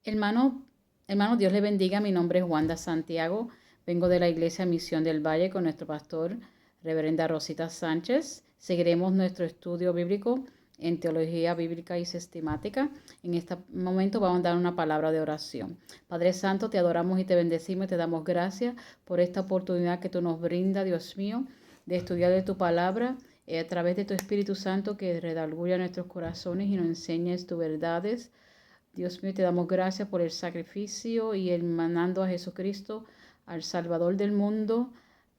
Hermano, hermano, Dios le bendiga. Mi nombre es Wanda Santiago. Vengo de la Iglesia Misión del Valle con nuestro pastor, Reverenda Rosita Sánchez. Seguiremos nuestro estudio bíblico en teología bíblica y sistemática. En este momento vamos a dar una palabra de oración. Padre Santo, te adoramos y te bendecimos y te damos gracias por esta oportunidad que tú nos brindas, Dios mío, de estudiar de tu palabra a través de tu Espíritu Santo que redarguya nuestros corazones y nos enseñes tus verdades. Dios mío, te damos gracias por el sacrificio y el mandando a Jesucristo, al Salvador del mundo,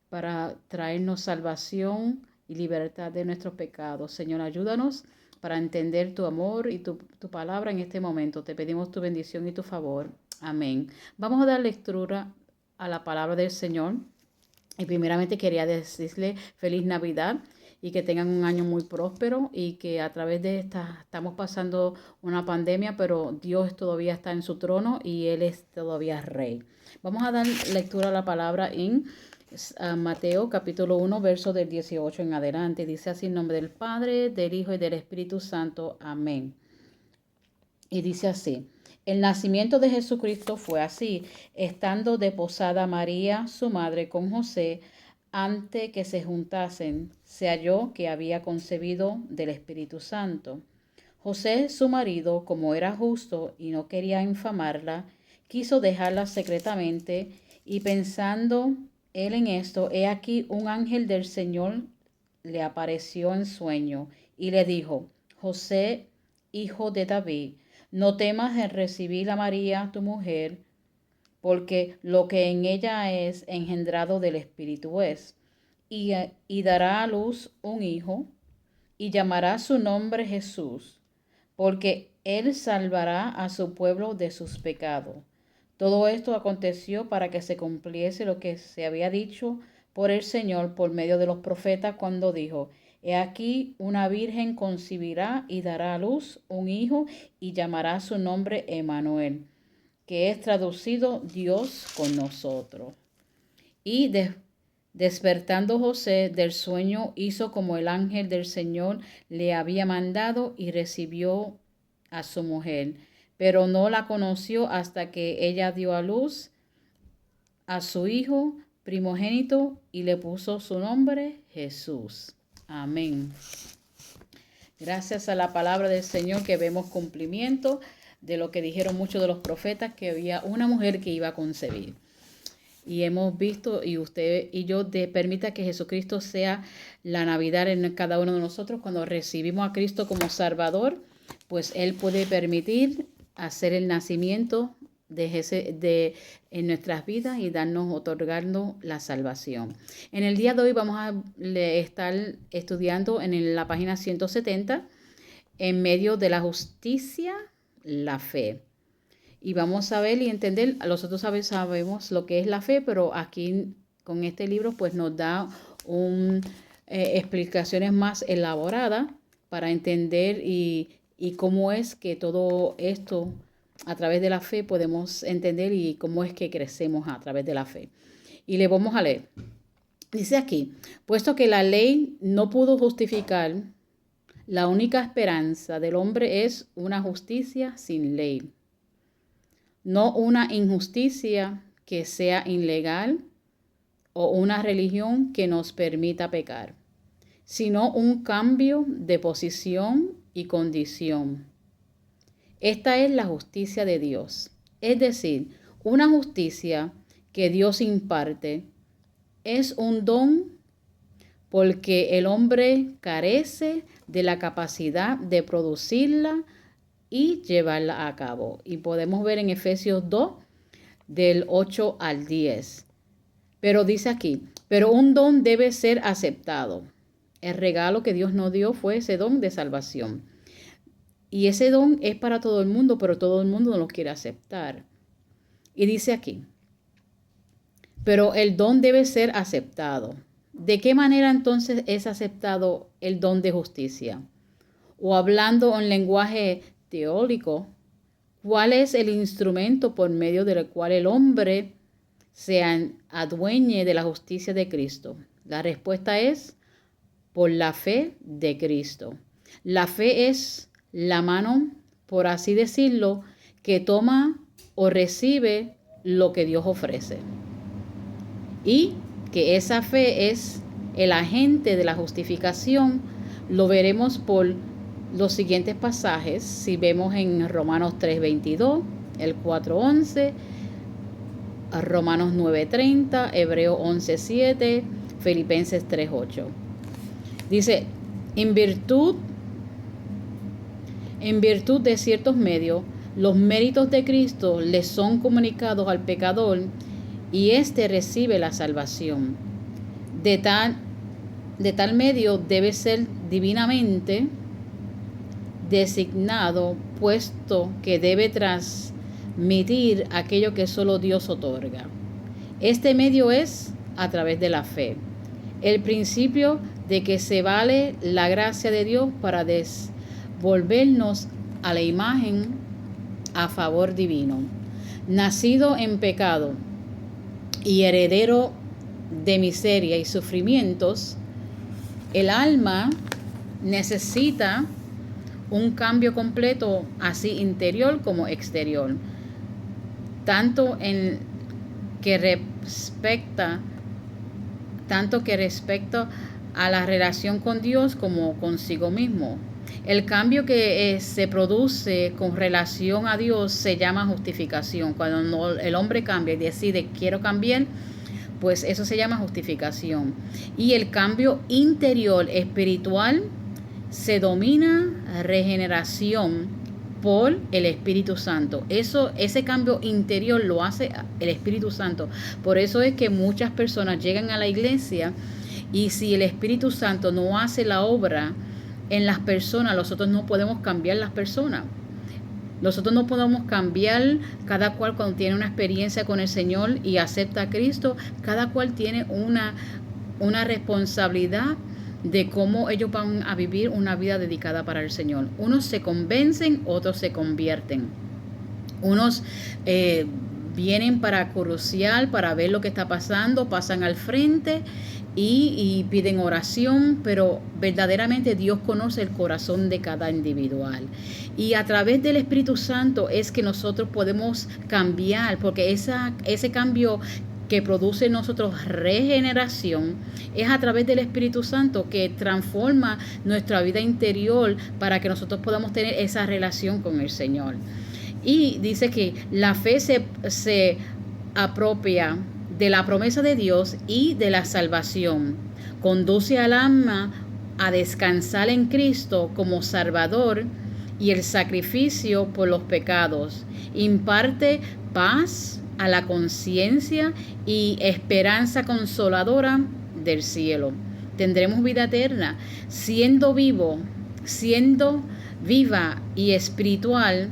para traernos salvación y libertad de nuestros pecados. Señor, ayúdanos para entender tu amor y tu palabra en este momento. Te pedimos tu bendición y tu favor. Amén. Vamos a dar lectura a la palabra del Señor. Y primeramente quería decirle feliz Navidad y que tengan un año muy próspero y que a través de esta estamos pasando una pandemia, pero Dios todavía está en su trono y Él es todavía rey. Vamos a dar lectura a la palabra en Mateo capítulo 1, verso del 18 en adelante. Dice así en nombre del Padre, del Hijo y del Espíritu Santo. Amén. Y dice así. El nacimiento de Jesucristo fue así, estando desposada María, su madre, con José, antes que se juntasen, se halló que había concebido del Espíritu Santo. José, su marido, como era justo y no quería infamarla, quiso dejarla secretamente, y pensando él en esto, he aquí un ángel del Señor le apareció en sueño y le dijo: José, hijo de David, no temas en recibir a María, tu mujer, porque lo que en ella es engendrado del Espíritu es, y dará a luz un hijo, y llamará su nombre Jesús, porque él salvará a su pueblo de sus pecados. Todo esto aconteció para que se cumpliese lo que se había dicho por el Señor por medio de los profetas cuando dijo: He aquí una virgen concebirá y dará a luz un hijo y llamará su nombre Emmanuel, que es traducido Dios con nosotros. Y despertando José del sueño, hizo como el ángel del Señor le había mandado y recibió a su mujer, pero no la conoció hasta que ella dio a luz a su hijo primogénito y le puso su nombre Jesús. Amén. Gracias a la palabra del Señor que vemos cumplimiento de lo que dijeron muchos de los profetas, que había una mujer que iba a concebir. Y hemos visto, y usted y yo, permita que Jesucristo sea la Navidad en cada uno de nosotros. Cuando recibimos a Cristo como Salvador, pues Él puede permitir hacer el nacimiento en nuestras vidas y otorgarnos la salvación. En el día de hoy vamos a estar estudiando en la página 170, en medio de la justicia, la fe. Y vamos a ver y entender, nosotros sabemos lo que es la fe, pero aquí con este libro pues nos da explicaciones más elaboradas para entender y cómo es que todo esto a través de la fe podemos entender y cómo es que crecemos a través de la fe. Y le vamos a leer. Dice aquí: puesto que la ley no pudo justificar, la única esperanza del hombre es una justicia sin ley. No una injusticia que sea ilegal o una religión que nos permita pecar, sino un cambio de posición y condición. Esta es la justicia de Dios, es decir, una justicia que Dios imparte. Es un don porque el hombre carece de la capacidad de producirla y llevarla a cabo. Y podemos ver en Efesios 2, del 8 al 10. Pero dice aquí, pero un don debe ser aceptado. El regalo que Dios nos dio fue ese don de salvación. Y ese don es para todo el mundo, pero todo el mundo no lo quiere aceptar. Y dice aquí, pero el don debe ser aceptado. ¿De qué manera entonces es aceptado el don de justicia? O hablando en lenguaje teórico, ¿cuál es el instrumento por medio del cual el hombre se adueñe de la justicia de Cristo? La respuesta es por la fe de Cristo. La fe es la mano, por así decirlo, que toma o recibe lo que Dios ofrece. Y que esa fe es el agente de la justificación, lo veremos por los siguientes pasajes. Si vemos en Romanos 3:22, el 4:11, Romanos 9:30, Hebreos 11:7, Filipenses 3:8. Dice, en virtud de ciertos medios, los méritos de Cristo le son comunicados al pecador y éste recibe la salvación. De tal medio debe ser divinamente designado, puesto que debe transmitir aquello que solo Dios otorga. Este medio es a través de la fe. El principio de que se vale la gracia de Dios para devolvernos a la imagen a favor divino. Nacido en pecado y heredero de miseria y sufrimientos, el alma necesita un cambio completo, así interior como exterior, tanto que respecta a la relación con Dios como consigo mismo. El cambio que se produce con relación a Dios se llama justificación. Cuando el hombre cambia y decide quiero cambiar, pues eso se llama justificación. Y el cambio interior espiritual se domina regeneración por el Espíritu Santo. Ese cambio interior lo hace el Espíritu Santo. Por eso es que muchas personas llegan a la iglesia y si el Espíritu Santo no hace la obra en las personas, nosotros no podemos cambiar las personas. Nosotros no podemos cambiar, cada cual cuando tiene una experiencia con el Señor y acepta a Cristo, cada cual tiene una responsabilidad de cómo ellos van a vivir una vida dedicada para el Señor. Unos se convencen, otros se convierten. Unos vienen para cruciar, para ver lo que está pasando, pasan al frente y piden oración, pero verdaderamente Dios conoce el corazón de cada individual. Y a través del Espíritu Santo es que nosotros podemos cambiar, porque ese cambio que produce en nosotros regeneración es a través del Espíritu Santo que transforma nuestra vida interior para que nosotros podamos tener esa relación con el Señor. Y dice que la fe se apropia de la promesa de Dios y de la salvación. Conduce al alma a descansar en Cristo como Salvador y el sacrificio por los pecados. Imparte paz a la conciencia y esperanza consoladora del cielo. Tendremos vida eterna. Siendo viva y espiritual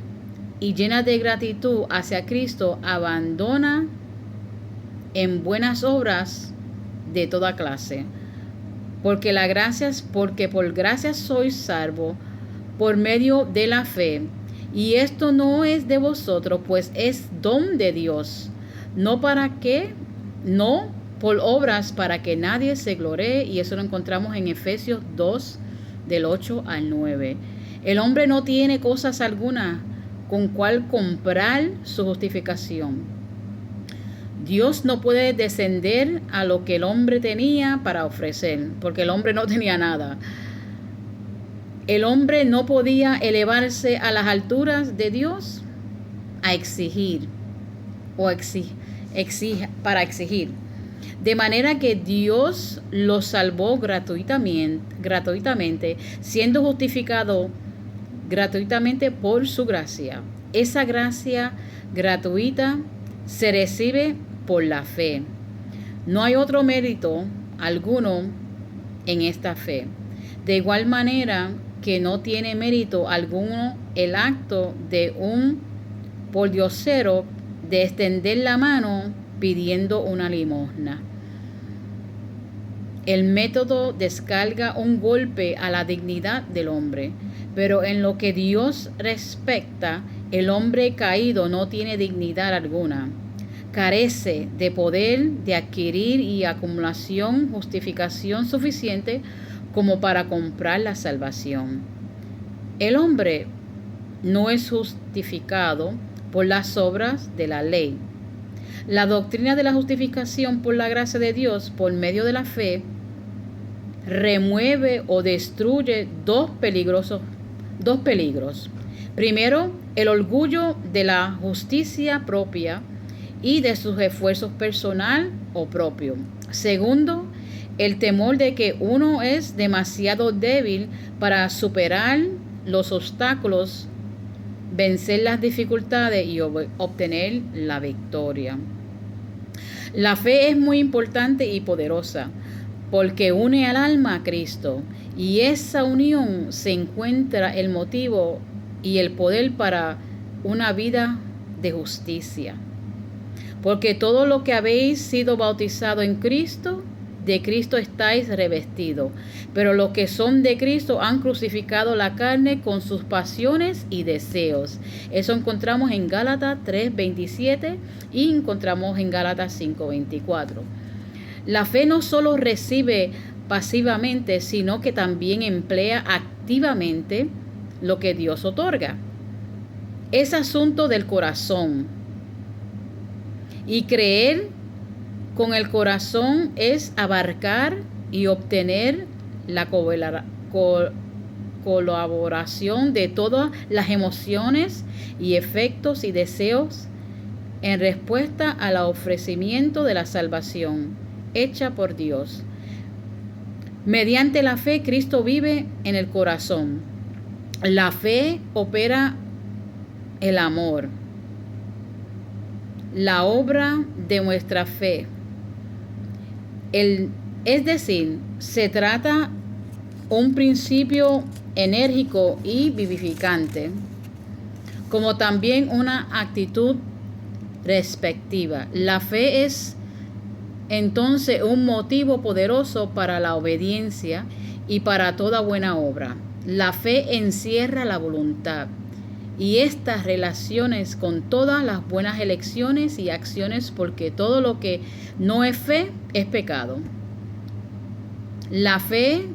y llena de gratitud hacia Cristo, abandona en buenas obras de toda clase. Porque por gracia sois salvo por medio de la fe. Y esto no es de vosotros, pues es don de Dios. No por obras para que nadie se gloree. Y eso lo encontramos en Efesios 2, del 8 al 9. El hombre no tiene cosas alguna con cual comprar su justificación. Dios no puede descender a lo que el hombre tenía para ofrecer, porque el hombre no tenía nada. El hombre no podía elevarse a las alturas de Dios a exigir para exigir. De manera que Dios lo salvó gratuitamente, siendo justificado gratuitamente por su gracia. Esa gracia gratuita se recibe por la fe. No hay otro mérito alguno en esta fe. De igual manera que no tiene mérito alguno el acto de un pordiosero de extender la mano pidiendo una limosna. El método descarga un golpe a la dignidad del hombre, pero en lo que Dios respecta, el hombre caído no tiene dignidad alguna. Carece de poder de adquirir y acumulación, justificación suficiente como para comprar la salvación. El hombre no es justificado por las obras de la ley. La doctrina de la justificación por la gracia de Dios por medio de la fe remueve o destruye dos peligros. Primero, el orgullo de la justicia propia y de sus esfuerzos personal o propio. Segundo, el temor de que uno es demasiado débil para superar los obstáculos, vencer las dificultades y obtener la victoria. La fe es muy importante y poderosa porque une al alma a Cristo, y esa unión se encuentra el motivo y el poder para una vida de justicia. Porque todo lo que habéis sido bautizado en Cristo, de Cristo estáis revestidos. Pero los que son de Cristo han crucificado la carne con sus pasiones y deseos. Eso encontramos en Gálatas 3:27 y encontramos en Gálatas 5:24. La fe no solo recibe pasivamente, sino que también emplea activamente lo que Dios otorga. Es asunto del corazón. Y creer con el corazón es abarcar y obtener la colaboración de todas las emociones y efectos y deseos en respuesta al ofrecimiento de la salvación hecha por Dios. Mediante la fe, Cristo vive en el corazón. La fe opera el amor. La obra de nuestra fe. Es decir, se trata un principio enérgico y vivificante, como también una actitud respectiva. La fe es entonces un motivo poderoso para la obediencia y para toda buena obra. La fe encierra la voluntad y estas relaciones con todas las buenas elecciones y acciones, porque todo lo que no es fe es pecado. La fe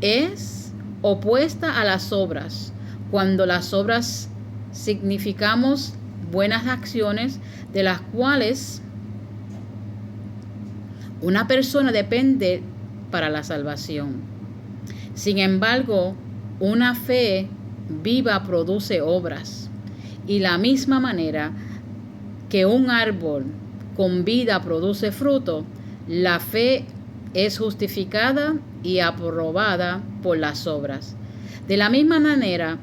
es opuesta a las obras. Cuando las obras significamos buenas acciones de las cuales una persona depende para la salvación. Sin embargo, una fe viva produce obras, y la misma manera que un árbol con vida produce fruto, la fe es justificada y aprobada por las obras. De la misma manera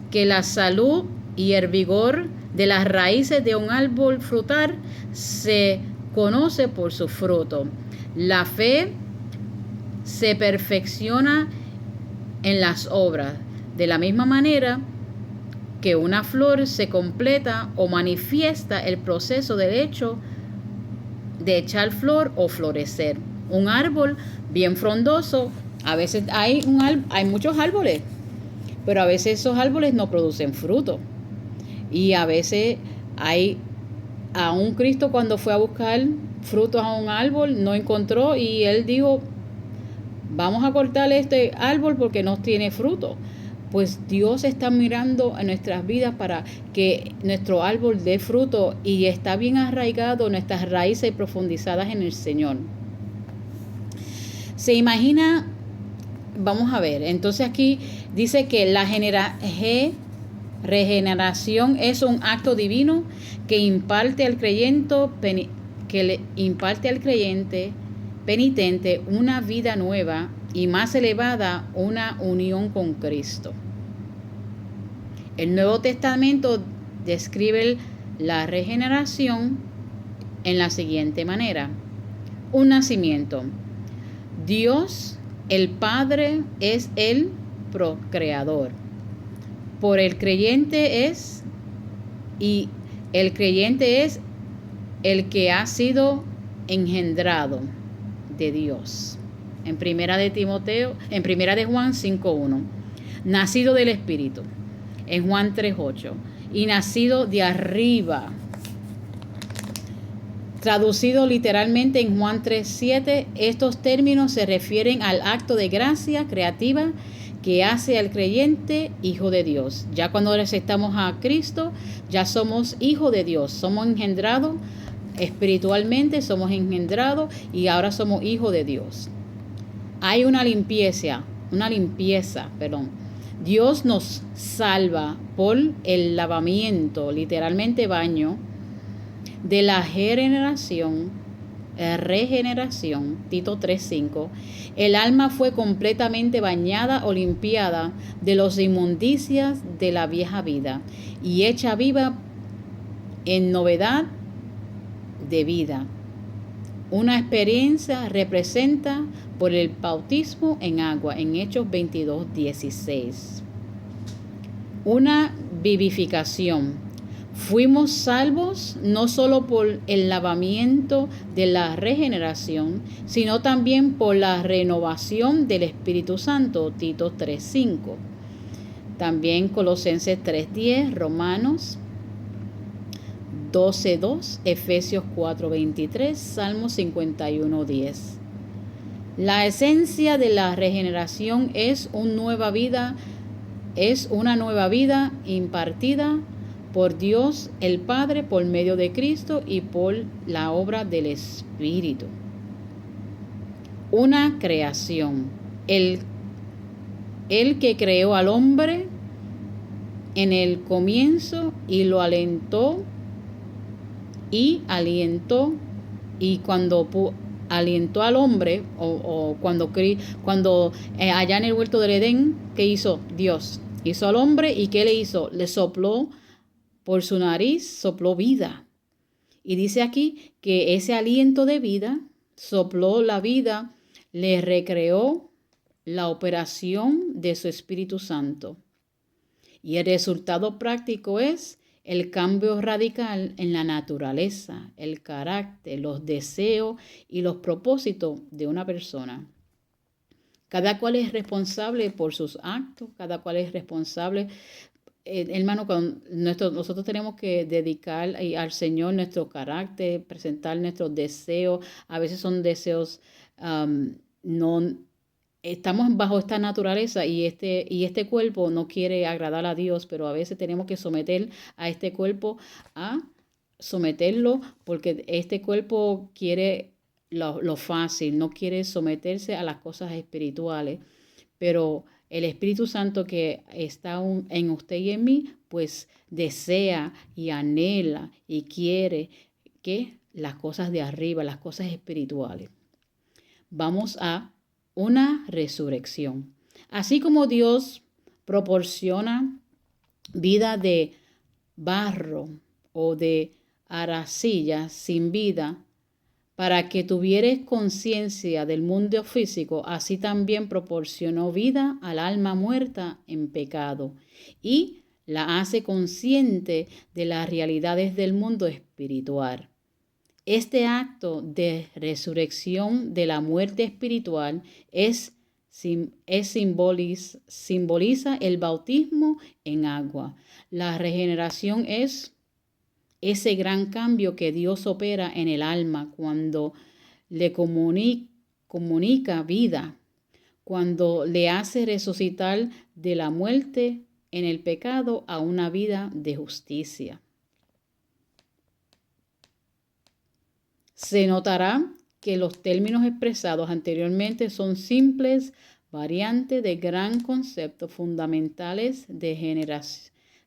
que la salud y el vigor de las raíces de un árbol frutal se conoce por su fruto, la fe se perfecciona en las obras. De la misma manera que una flor se completa o manifiesta el proceso del hecho de echar flor o florecer. Un árbol bien frondoso, a veces hay muchos árboles, pero a veces esos árboles no producen fruto. Y a veces a un Cristo, cuando fue a buscar frutos a un árbol, no encontró, y él dijo: vamos a cortar este árbol porque no tiene fruto. Pues Dios está mirando en nuestras vidas para que nuestro árbol dé fruto y está bien arraigado nuestras raíces profundizadas en el Señor. Se imagina, vamos a ver, entonces aquí dice que la regeneración es un acto divino que imparte al creyente penitente una vida nueva y más elevada, una unión con Cristo. El Nuevo Testamento describe la regeneración en la siguiente manera: un nacimiento. Dios, el Padre, es el procreador. Por el creyente es el que ha sido engendrado de Dios. En primera de Juan 5:1. Nacido del Espíritu. En Juan 3:8. Y nacido de arriba. Traducido literalmente en Juan 3:7, estos términos se refieren al acto de gracia creativa que hace al creyente hijo de Dios. Ya cuando aceptamos a Cristo, ya somos hijos de Dios. Somos engendrados espiritualmente, somos engendrados y ahora somos hijos de Dios. Hay una limpieza, perdón. Dios nos salva por el lavamiento, literalmente baño, de la regeneración, Tito 3:5. El alma fue completamente bañada o limpiada de las inmundicias de la vieja vida y hecha viva en novedad de vida. Una experiencia representa por el bautismo en agua en Hechos 22:16. Una vivificación. Fuimos salvos no solo por el lavamiento de la regeneración, sino también por la renovación del Espíritu Santo, Tito 3:5. También Colosenses 3:10, Romanos 12:2, Efesios 4:23, Salmo 51:10. La esencia de la regeneración es una nueva vida impartida por Dios el Padre por medio de Cristo y por la obra del Espíritu. Una creación. El que creó al hombre en el comienzo y lo alientó y cuando alientó al hombre cuando allá en el huerto del Edén, ¿qué hizo Dios? Hizo al hombre y ¿qué le hizo? Le sopló por su nariz, sopló vida. Y dice aquí que ese aliento de vida, sopló la vida, le recreó la operación de su Espíritu Santo. Y el resultado práctico es el cambio radical en la naturaleza, el carácter, los deseos y los propósitos de una persona. Cada cual es responsable por sus actos, cada cual es responsable. Hermano, nosotros tenemos que dedicar al Señor nuestro carácter, presentar nuestros deseos. A veces son deseos no. Estamos bajo esta naturaleza y este cuerpo no quiere agradar a Dios, pero a veces tenemos que someter a este cuerpo someterlo porque este cuerpo quiere lo fácil, no quiere someterse a las cosas espirituales. Pero el Espíritu Santo que está en usted y en mí, pues desea y anhela y quiere que las cosas de arriba, las cosas espirituales. Vamos a una resurrección. Así como Dios proporciona vida de barro o de arcilla sin vida para que tuvieres conciencia del mundo físico, así también proporcionó vida al alma muerta en pecado y la hace consciente de las realidades del mundo espiritual. Este acto de resurrección de la muerte espiritual simboliza el bautismo en agua. La regeneración es ese gran cambio que Dios opera en el alma cuando le comunica vida, cuando le hace resucitar de la muerte en el pecado a una vida de justicia. Se notará que los términos expresados anteriormente son simples variantes de gran conceptos fundamentales de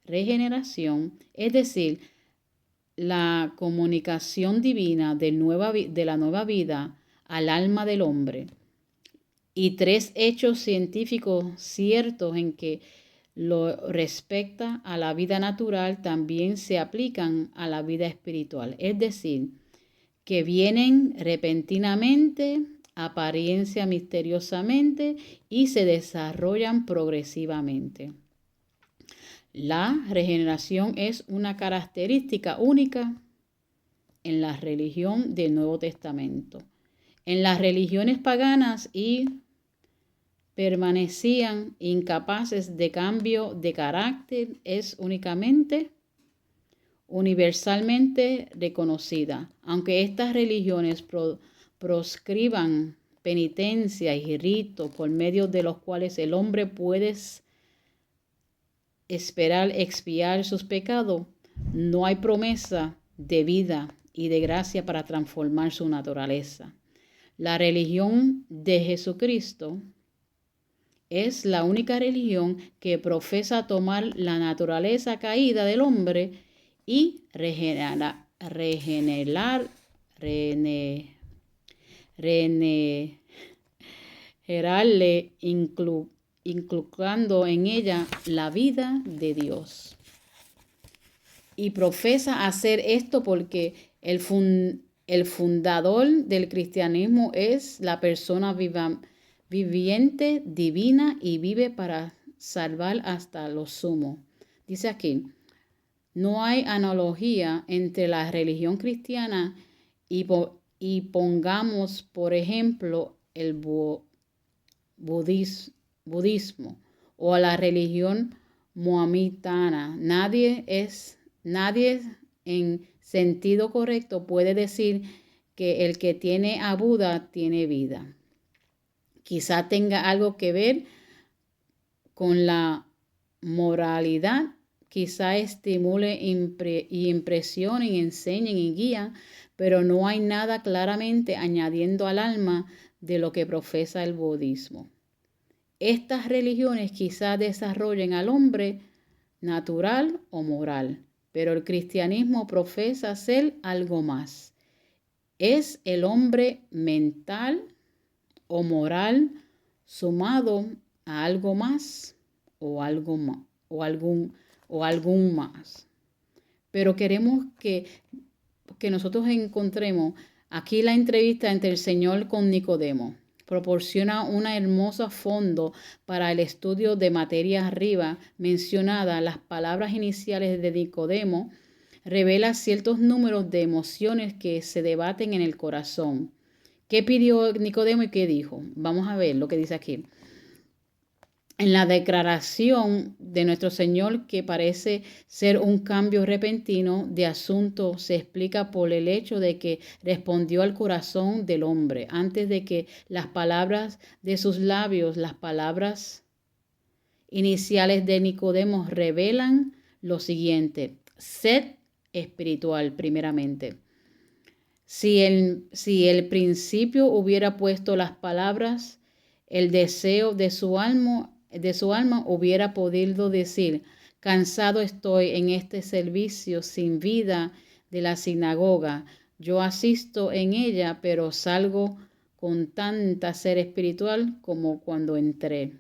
regeneración, es decir, la comunicación divina de la nueva vida al alma del hombre. Y tres hechos científicos ciertos en que lo respecta a la vida natural también se aplican a la vida espiritual, es decir, que vienen repentinamente, apariencia misteriosamente y se desarrollan progresivamente. La regeneración es una característica única en la religión del Nuevo Testamento. En las religiones paganas permanecían incapaces de cambio de carácter es únicamente universalmente reconocida. Aunque estas religiones proscriban penitencias y ritos por medio de los cuales el hombre puede esperar expiar sus pecados, no hay promesa de vida y de gracia para transformar su naturaleza. La religión de Jesucristo es la única religión que profesa tomar la naturaleza caída del hombre y regenerarle, inculcando en ella la vida de Dios. Y profesa hacer esto porque el fundador del cristianismo es la persona viviente, divina y vive para salvar hasta lo sumo. Dice aquí, no hay analogía entre la religión cristiana y pongamos, por ejemplo, el budismo o la religión mohamitana. Nadie en sentido correcto puede decir que el que tiene a Buda tiene vida. Quizá tenga algo que ver con la moralidad, quizá estimule y impresionen, enseñen y guíen, pero no hay nada claramente añadiendo al alma de lo que profesa el budismo. Estas religiones quizá desarrollen al hombre natural o moral, pero el cristianismo profesa ser algo más. Es el hombre mental o moral sumado a algo más o algún más. Pero queremos que nosotros encontremos aquí la entrevista entre el Señor con Nicodemo. Proporciona un hermoso fondo para el estudio de materia arriba mencionada. Las palabras iniciales de Nicodemo revela ciertos números de emociones que se debaten en el corazón. ¿Qué pidió Nicodemo y qué dijo? Vamos a ver lo que dice aquí. En la declaración de nuestro Señor, que parece ser un cambio repentino de asunto, se explica por el hecho de que respondió al corazón del hombre antes de que las palabras de sus labios, las palabras iniciales de Nicodemo revelan lo siguiente: sed espiritual primeramente. Si el principio hubiera puesto las palabras, el deseo de su alma hubiera podido decir: cansado estoy en este servicio sin vida de la sinagoga. Yo asisto en ella, pero salgo con tanta sed espiritual como cuando entré.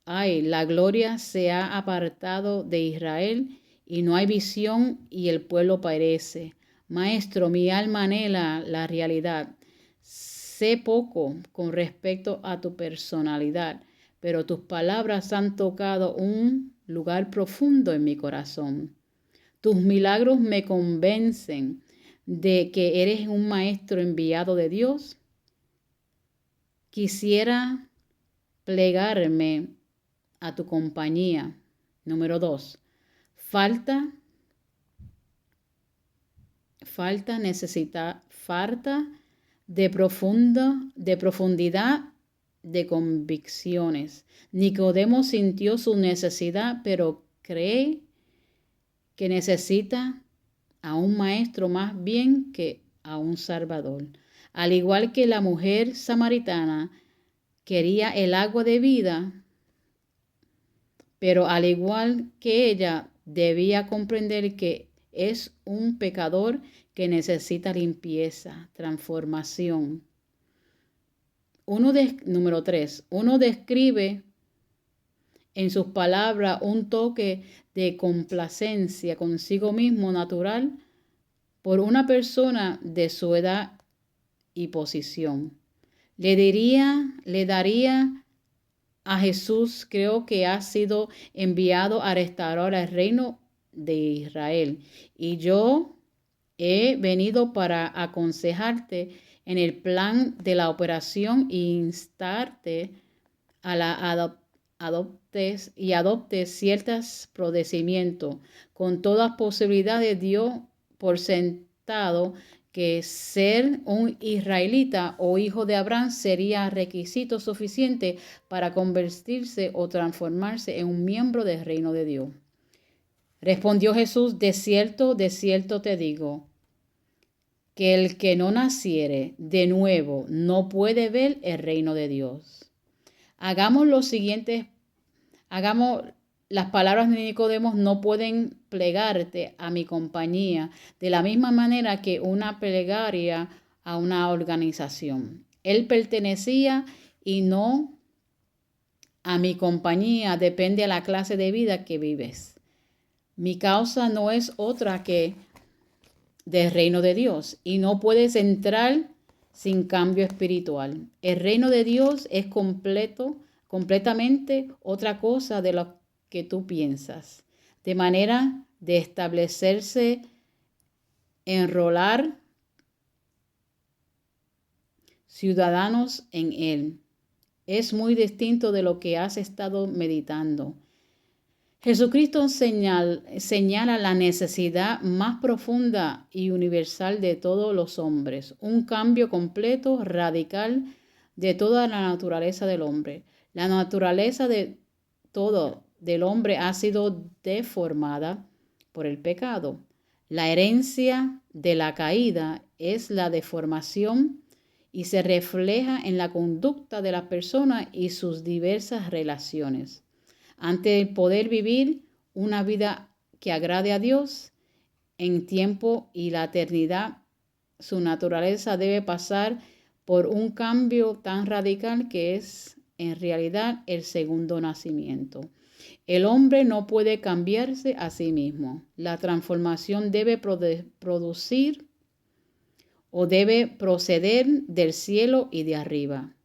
Ay, la gloria se ha apartado de Israel y no hay visión y el pueblo perece. Maestro, mi alma anhela la realidad. Sé poco con respecto a tu personalidad, pero tus palabras han tocado un lugar profundo en mi corazón. Tus milagros me convencen de que eres un maestro enviado de Dios. Quisiera plegarme a tu compañía. Número 2. Falta de profundidad de convicciones. Nicodemo sintió su necesidad, pero cree que necesita a un maestro más bien que a un salvador. Al igual que la mujer samaritana quería el agua de vida, pero al igual que ella debía comprender que es un pecador que necesita limpieza, transformación. Número 3. Uno describe en sus palabras un toque de complacencia consigo mismo natural por una persona de su edad y posición. Le daría a Jesús, creo que ha sido enviado a restaurar el reino de Israel. Y yo he venido para aconsejarte en el plan de la operación e instarte a la adoptes ciertos procedimientos. Con todas posibilidades dio por sentado que ser un israelita o hijo de Abraham sería requisito suficiente para convertirse o transformarse en un miembro del reino de Dios. Respondió Jesús, de cierto te digo, que el que no naciere de nuevo no puede ver el reino de Dios. Hagamos lo siguiente, las palabras de Nicodemo no pueden plegarte a mi compañía de la misma manera que una plegaria a una organización. Él pertenecía y no a mi compañía depende a la clase de vida que vives. Mi causa no es otra que del reino de Dios y no puedes entrar sin cambio espiritual. El reino de Dios es completamente otra cosa de lo que tú piensas. De manera de establecerse, enrolar ciudadanos en él. Es muy distinto de lo que has estado meditando. Jesucristo señala la necesidad más profunda y universal de todos los hombres, un cambio completo, radical de toda la naturaleza del hombre. La naturaleza de todo del hombre ha sido deformada por el pecado. La herencia de la caída es la deformación y se refleja en la conducta de las personas y sus diversas relaciones. Antes de poder vivir una vida que agrade a Dios en tiempo y la eternidad, su naturaleza debe pasar por un cambio tan radical que es en realidad el segundo nacimiento. El hombre no puede cambiarse a sí mismo. La transformación debe producir o debe proceder del cielo y de arriba.